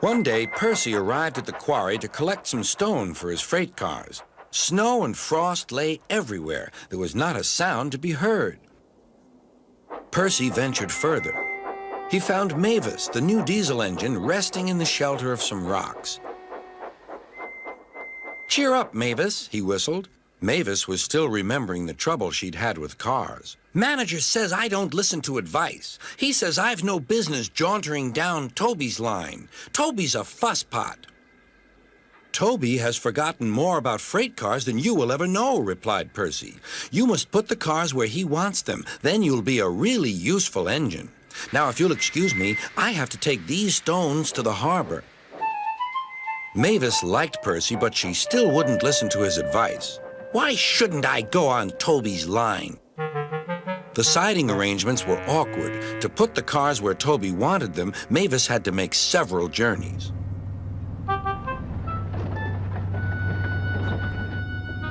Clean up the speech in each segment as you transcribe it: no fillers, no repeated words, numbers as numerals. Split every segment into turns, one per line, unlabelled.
One day, Percy arrived at the quarry to collect some stone for his freight cars. Snow and frost lay everywhere. There was not a sound to be heard. Percy ventured further. He found Mavis, the new diesel engine, resting in the shelter of some rocks. "Cheer up, Mavis," he whistled. Mavis was still remembering the trouble she'd had with cars. "Manager says I don't listen to advice. He says I've no business jauntering down Toby's line. Toby's a fusspot." "Toby has forgotten more about freight cars than you will ever know," replied Percy. "You must put the cars where he wants them. Then you'll be a really useful engine. Now, if you'll excuse me, I have to take these stones to the harbor." Mavis liked Percy, but she still wouldn't listen to his advice. "Why shouldn't I go on Toby's line?" The siding arrangements were awkward. To put the cars where Toby wanted them, Mavis had to make several journeys.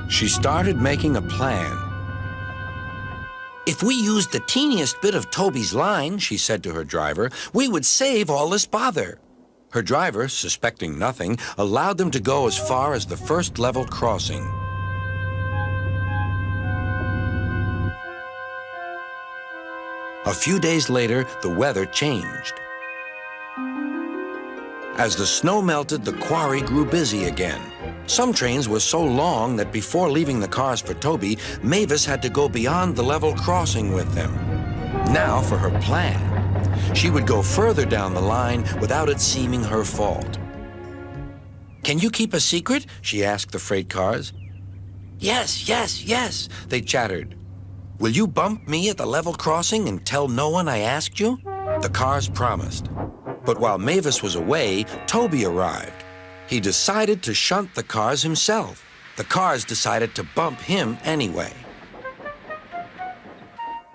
She started making a plan. "If we used the teeniest bit of Toby's line," she said to her driver, "we would save all this bother." Her driver, suspecting nothing, allowed them to go as far as the first level crossing. A few days later, the weather changed. As the snow melted, the quarry grew busy again. Some trains were so long that before leaving the cars for Toby, Mavis had to go beyond the level crossing with them. Now for her plan. She would go further down the line without it seeming her fault. "Can you keep a secret?" she asked the freight cars. "Yes, yes, yes," they chattered. "Will you bump me at the level crossing and tell no one I asked you?" The cars promised. But while Mavis was away, Toby arrived. He decided to shunt the cars himself. The cars decided to bump him anyway.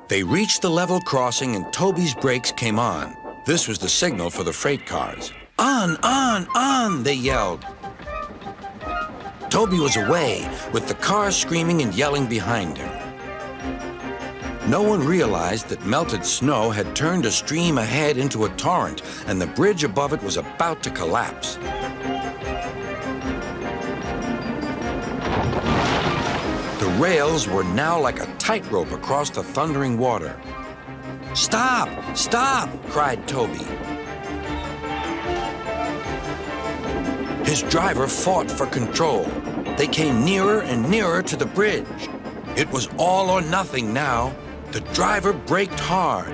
They reached the level crossing and Toby's brakes came on. This was the signal for the freight cars. "On, on, on," they yelled. Toby was away, with the cars screaming and yelling behind him. No one realized that melted snow had turned a stream ahead into a torrent, and the bridge above it was about to collapse. The rails were now like a tightrope across the thundering water. "Stop! Stop!" cried Toby. His driver fought for control. They came nearer and nearer to the bridge. It was all or nothing now. The driver braked hard.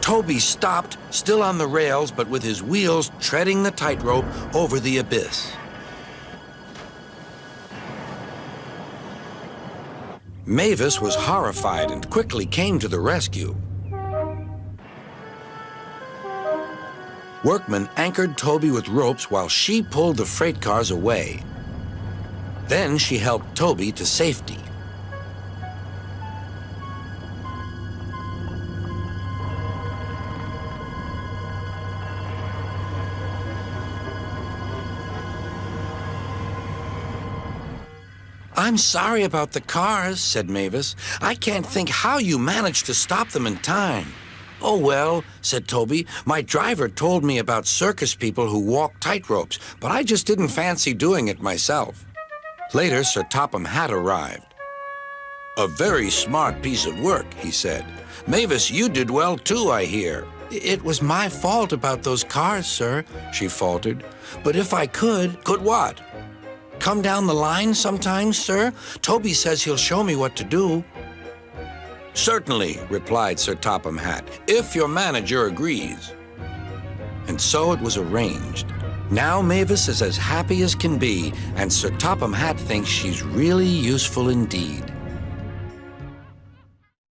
Toby stopped, still on the rails, but with his wheels treading the tightrope over the abyss. Mavis was horrified and quickly came to the rescue. Workmen anchored Toby with ropes while she pulled the freight cars away. Then she helped Toby to safety. "I'm sorry about the cars," said Mavis. "I can't think how you managed to stop them in time." "Oh, well," said Toby, "my driver told me about circus people who walk tightropes, but I just didn't fancy doing it myself." Later, Sir Topham Hatt arrived. "A very smart piece of work," he said. "Mavis, you did well too, I hear." "It was my fault about those cars, sir," she faltered. "But if I could..." "Could what?" "Come down the line sometimes, sir. Toby says he'll show me what to do." "Certainly," replied Sir Topham Hatt, "if your manager agrees." And so it was arranged. Now Mavis is as happy as can be, and Sir Topham Hatt thinks she's really useful indeed.